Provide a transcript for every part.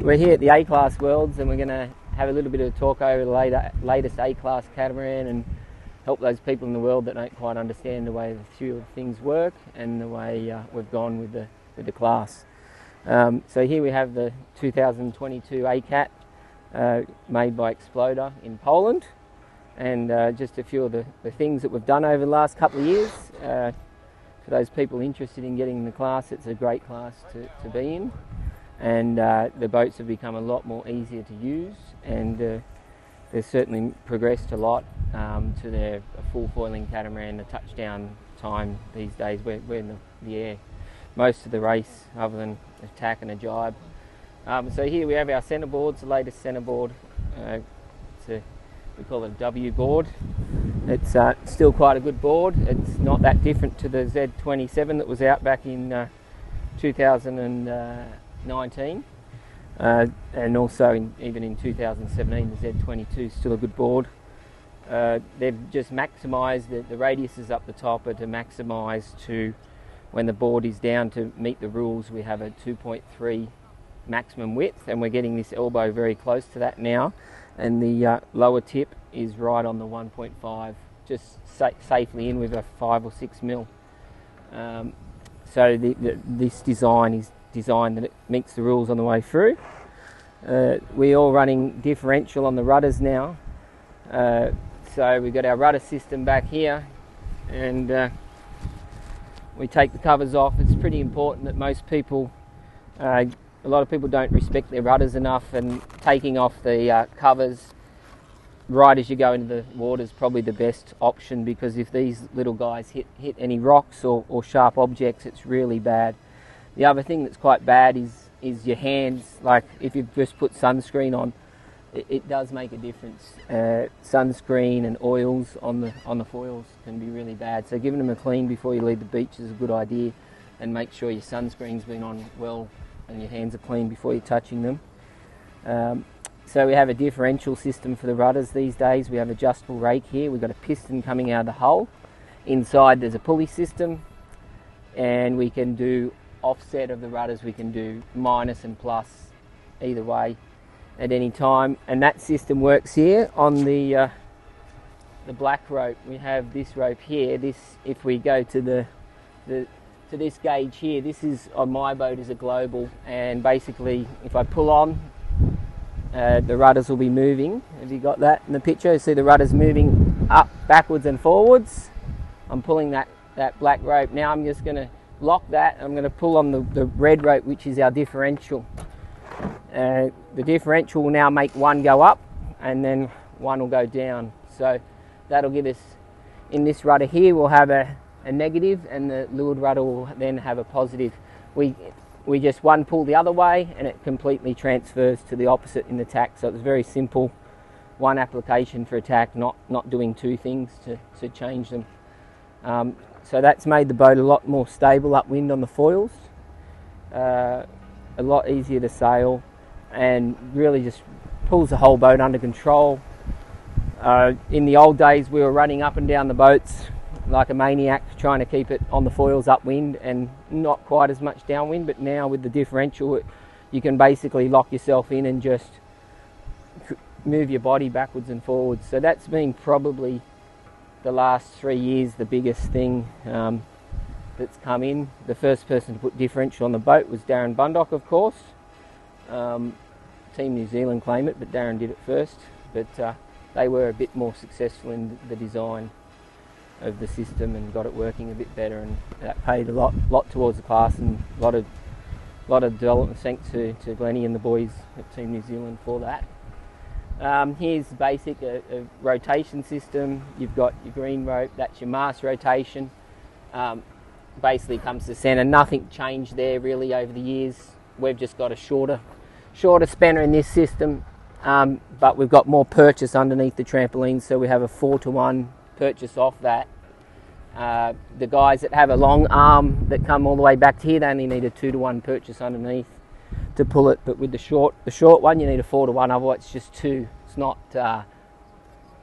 We're here at the A-Class Worlds and we're going to have a little bit of a talk over the latest A-Class catamaran and help those people in the world that don't quite understand the way the few of things work and the way we've gone with the class. So here we have the 2022 A-Cat made by Exploder in Poland, and just a few of the things that we've done over the last couple of years. For those people interested in getting in the class, it's a great class to be in. And the boats have become a lot more easier to use, and they've certainly progressed a lot to their full foiling catamaran. The touchdown time these days, we're in the air most of the race, other than a tack and a jibe. So here we have our centreboards, the latest centreboard. We call it a W board. It's still quite a good board. It's not that different to the Z27 that was out back in 2019, and also even in 2017 the Z22 is still a good board. They've just maximised the radiuses up the top are to maximise to when the board is down to meet the rules. We have a 2.3 maximum width, and we're getting this elbow very close to that now, and the lower tip is right on the 1.5, just safely in with a 5 or 6 mil. So this design is designed that it meets the rules on the way through. We're all running differential on the rudders now. So we've got our rudder system back here, and we take the covers off. It's pretty important that most people, a lot of people don't respect their rudders enough, and taking off the covers right as you go into the water is probably the best option, because if these little guys hit any rocks or sharp objects, it's really bad. The other thing that's quite bad is your hands. Like if you've just put sunscreen on, it does make a difference. Sunscreen and oils on the foils can be really bad. So giving them a clean before you leave the beach is a good idea, and make sure your sunscreen's been on well and your hands are clean before you're touching them. So we have a differential system for the rudders these days. We have adjustable rake here. We've got a piston coming out of the hull. Inside there's a pulley system, and we can do offset of the rudders. We can do minus and plus either way at any time, and that system works here on the black rope. We have this rope here. This, if we go to to this gauge here, this is on my boat is a global, and basically if I pull on, the rudders will be moving. Have you got that in the picture? See the rudders moving up, backwards and forwards. I'm pulling that black rope. Now I'm just going to lock that. I'm going to pull on the red rope, which is our differential. The differential will now make one go up, and then one will go down. So that'll give us, in this rudder here, we'll have a negative, and the lured rudder will then have a positive. We just one pull the other way, and it completely transfers to the opposite in the tack. So it's very simple. One application for a tack, not doing two things to change them. So that's made the boat a lot more stable upwind on the foils, a lot easier to sail, and really just pulls the whole boat under control. In the old days we were running up and down the boats like a maniac, trying to keep it on the foils upwind and not quite as much downwind, but now with the differential you can basically lock yourself in and just move your body backwards and forwards. So that's been probably the last 3 years the biggest thing that's come in. The first person to put differential on the boat was Darren Bundock, of course. Team New Zealand claim it, but Darren did it first. But they were a bit more successful in the design of the system and got it working a bit better, and that paid a lot towards the class, and a lot of development thanks to Glennie and the boys at Team New Zealand for that. Here's basic a rotation system. You've got your green rope, that's your mast rotation. Basically comes to centre. Nothing changed there really over the years. We've just got a shorter spanner in this system, but we've got more purchase underneath the trampoline, so we have a 4-to-1 purchase off that. The guys that have a long arm that come all the way back to here, they only need a 2-to-1 purchase underneath to pull it, but with the short one you need a 4-to-1, otherwise it's just 2. It's not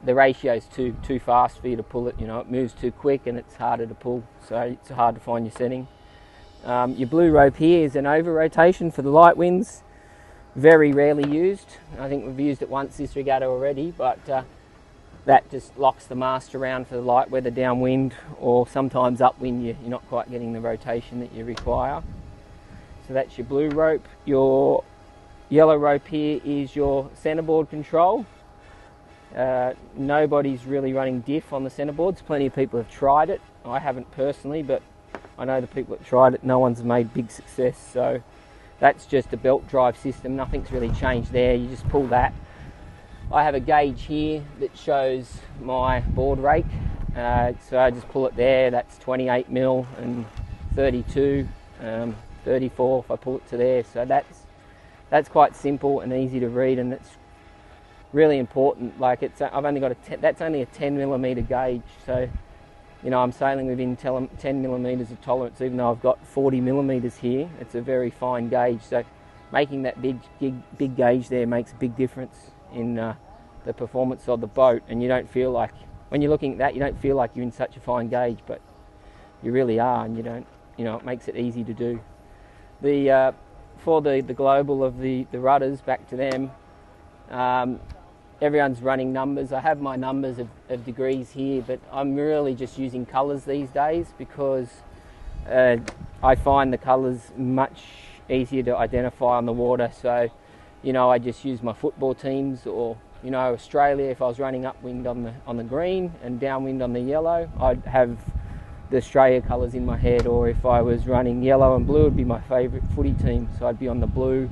the ratio is too fast for you to pull it. You know, it moves too quick and it's harder to pull, so it's hard to find your setting. Your blue rope here is an over rotation for the light winds. Very rarely used. I think we've used it once this regatta already, but that just locks the mast around for the light weather downwind, or sometimes upwind you're not quite getting the rotation that you require. So that's your blue rope. Your yellow rope here is your centerboard control. Nobody's really running diff on the centerboards. Plenty of people have tried it. I haven't personally, but I know the people that tried it, no one's made big success. So that's just a belt drive system. Nothing's really changed there. You just pull that. I have a gauge here that shows my board rake. So I just pull it there. That's 28 mil and 32, 34 if I pull it to there. So that's quite simple and easy to read, and it's really important. Like I've only got that's only a 10 millimeter gauge. So you know, I'm sailing within 10 millimeters of tolerance, even though I've got 40 millimeters here. It's a very fine gauge. So making that big gauge there makes a big difference in the performance of the boat. And you don't feel like, when you're looking at that, you don't feel like you're in such a fine gauge, but you really are, and you don't, you know, it makes it easy to do. For the global of the rudders, back to them, everyone's running numbers. I have my numbers of degrees here, but I'm really just using colours these days because I find the colours much easier to identify on the water. So, you know, I just use my football teams, or, you know, Australia, if I was running upwind on the green and downwind on the yellow, I'd have the Australia colours in my head. Or if I was running yellow and blue, it'd be my favourite footy team. So I'd be on the blue,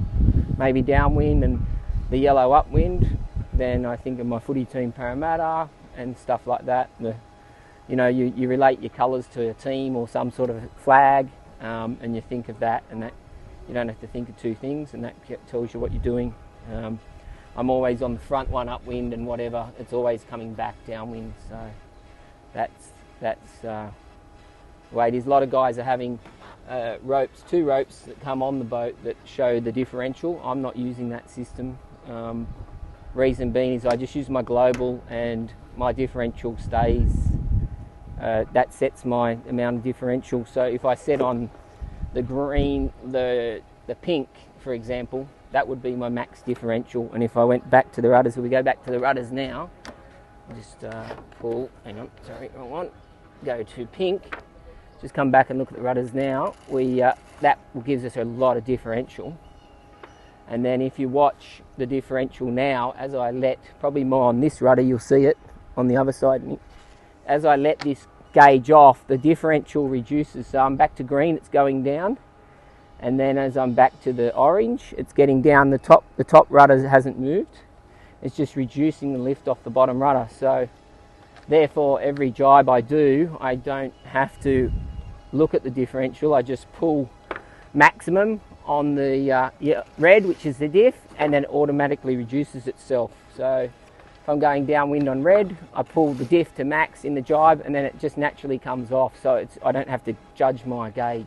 maybe downwind, and the yellow upwind. Then I think of my footy team Parramatta and stuff like that. You know, you relate your colours to a team or some sort of flag, and you think of that, and that you don't have to think of two things, and that tells you what you're doing. I'm always on the front one upwind, and whatever, it's always coming back downwind. So that's the way it is. A lot of guys are having two ropes that come on the boat that show the differential. I'm not using that system. Reason being is I just use my global, and my differential stays. That sets my amount of differential. So if I set on the green, the pink, for example, that would be my max differential. And if I went back to the rudders, if we go back to the rudders now, just pull, hang on, sorry, wrong one, go to pink, just come back and look at the rudders now. That gives us a lot of differential. And then if you watch the differential now, as I let, probably more on this rudder, you'll see it on the other side. As I let this gauge off, the differential reduces. So I'm back to green, it's going down. And then as I'm back to the orange, it's getting down. The top rudder hasn't moved. It's just reducing the lift off the bottom rudder. So therefore, every jibe I do, I don't have to look at the differential. I just pull maximum on the red, which is the diff, and then it automatically reduces itself. So if I'm going downwind on red, I pull the diff to max in the jibe, and then it just naturally comes off. So I don't have to judge my gauge.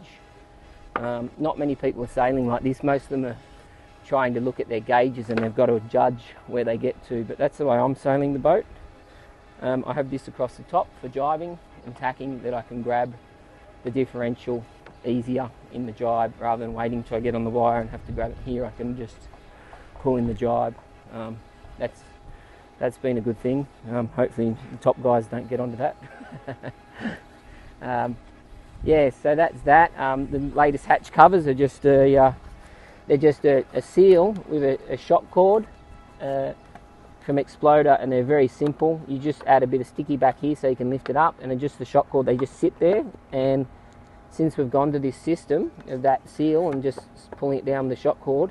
Not many people are sailing like this. Most of them are trying to look at their gauges, and they've got to judge where they get to. But that's the way I'm sailing the boat. I have this across the top for jibing and tacking, that I can grab the differential easier in the jibe rather than waiting till I get on the wire and have to grab it here. I can just pull in the jibe. That's been a good thing. Hopefully the top guys don't get onto that. Yeah, so that's that. The latest hatch covers are just they're just a seal with a shock cord from Exploder, and they're very simple. You just add a bit of sticky back here so you can lift it up, and then just the shock cord, they just sit there. And since we've gone to this system of that seal and just pulling it down with the shock cord,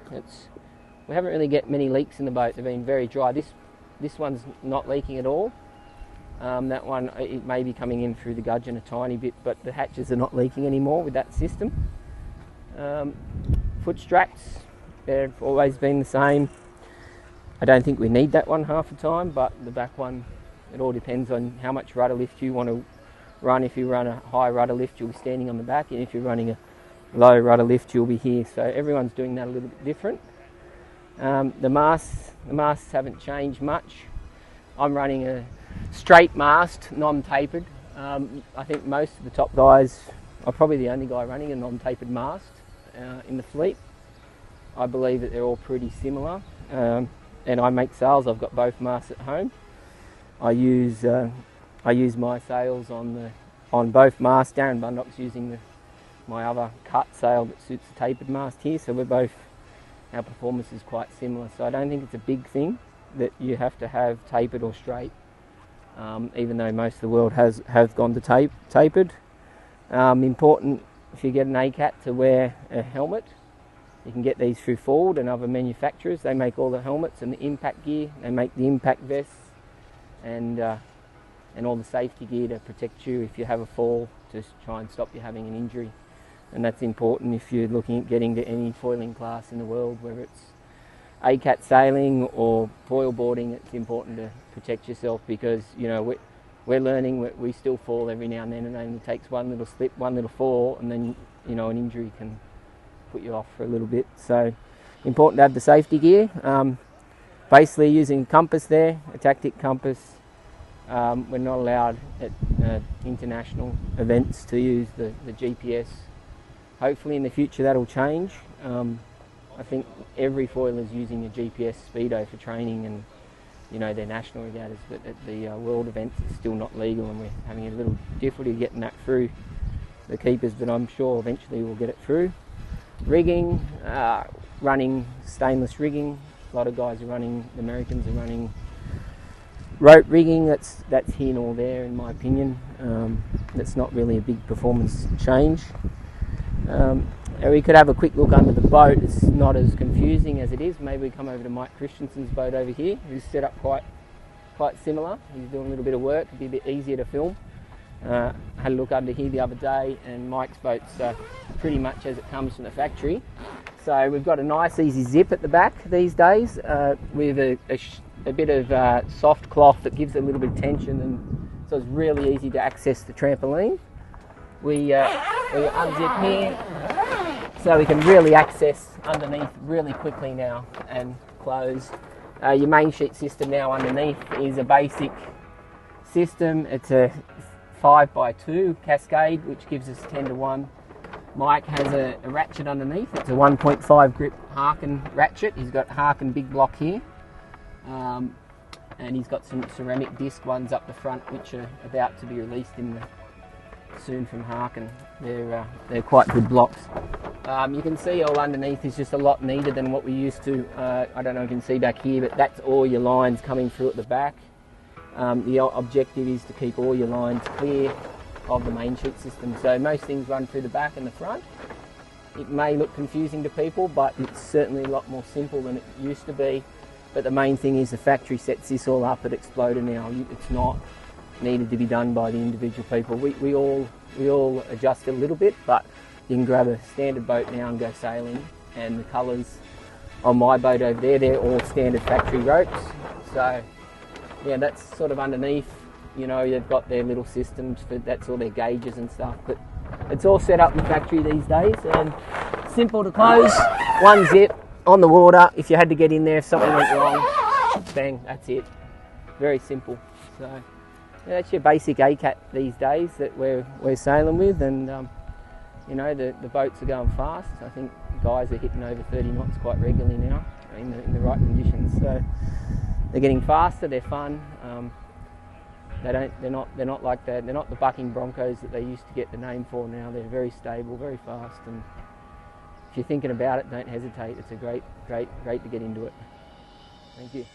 we haven't really get many leaks in the boat. They've been very dry. This one's not leaking at all. That one, it may be coming in through the gudgeon a tiny bit, but the hatches are not leaking anymore with that system. Foot straps, they've always been the same. I don't think we need that one half the time, but the back one, it all depends on how much rudder lift you want to run. If you run a high rudder lift, you'll be standing on the back, and if you're running a low rudder lift, you'll be here. So everyone's doing that a little bit different. The masts haven't changed much. I'm running straight mast, non-tapered. I think most of the top guys, I'm probably the only guy running a non-tapered mast in the fleet. I believe that they're all pretty similar, and I make sails. I've got both masts at home. I use my sails on both masts. Darren Bundock's using my other cut sail that suits the tapered mast here, so our performance is quite similar. So I don't think it's a big thing that you have to have tapered or straight, even though most of the world has gone to tapered. Important if you get an ACAT to wear a helmet. You can get these through Ford and other manufacturers. They make all the helmets and the impact gear. They make the impact vests and all the safety gear to protect you if you have a fall, to try and stop you having an injury. And that's important if you're looking at getting to any foiling class in the world, whether it's ACAT sailing or foil boarding. It's important to protect yourself, because we're learning. We still fall every now and then, and it only takes one little slip, one little fall, and then an injury can put you off for a little bit. So important to have the safety gear. Basically using compass there, a tactic compass. We're not allowed at international events to use the GPS. Hopefully in the future that'll change. I think every foiler is using a GPS speedo for training and their national regattas, but at the world events it's still not legal, and we're having a little difficulty getting that through the keepers, but I'm sure eventually we'll get it through. Rigging, running stainless rigging. A lot of guys are running, the Americans are running rope rigging. That's here nor there in my opinion. That's not really a big performance change. We could have a quick look under the boat. It's not as confusing as it is. Maybe we come over to Mike Christensen's boat over here, who's set up quite similar. He's doing a little bit of work. It'd be a bit easier to film. Had a look under here the other day, and Mike's boat's pretty much as it comes from the factory. So we've got a nice easy zip at the back these days, with a bit of soft cloth that gives it a little bit of tension, and so it's really easy to access the trampoline. We unzip here, so we can really access underneath really quickly now and close. Your main sheet system now underneath is a basic system. It's a 5x2 cascade, which gives us 10-to-1. Mike has a ratchet underneath. It's a 1.5 grip Harken ratchet. He's got Harken big block here, and he's got some ceramic disc ones up the front, which are about to be released soon from Harken. They're quite good blocks. You can see all underneath is just a lot neater than what we used to. I don't know if you can see back here, but that's all your lines coming through at the back. The objective is to keep all your lines clear of the main sheet system. So most things run through the back and the front. It may look confusing to people, but it's certainly a lot more simple than it used to be. But the main thing is the factory sets this all up at Exploder now. It's not needed to be done by the individual people. We all adjust a little bit, but you can grab a standard boat now and go sailing. And the colours on my boat over there, they're all standard factory ropes. So yeah, that's sort of underneath. They've got their little systems for, that's all their gauges and stuff, but it's all set up in the factory these days, and simple to close. One zip on the water. If you had to get in there, if something went wrong, bang, that's it. Very simple. So yeah, that's your basic ACAT these days that we're sailing with, and the boats are going fast. I think guys are hitting over 30 knots quite regularly now in the right conditions. So they're getting faster. They're fun. They're not like that. They're not the bucking Broncos that they used to get the name for now. They're very stable, very fast, and if you're thinking about it, don't hesitate. It's a great to get into it. Thank you.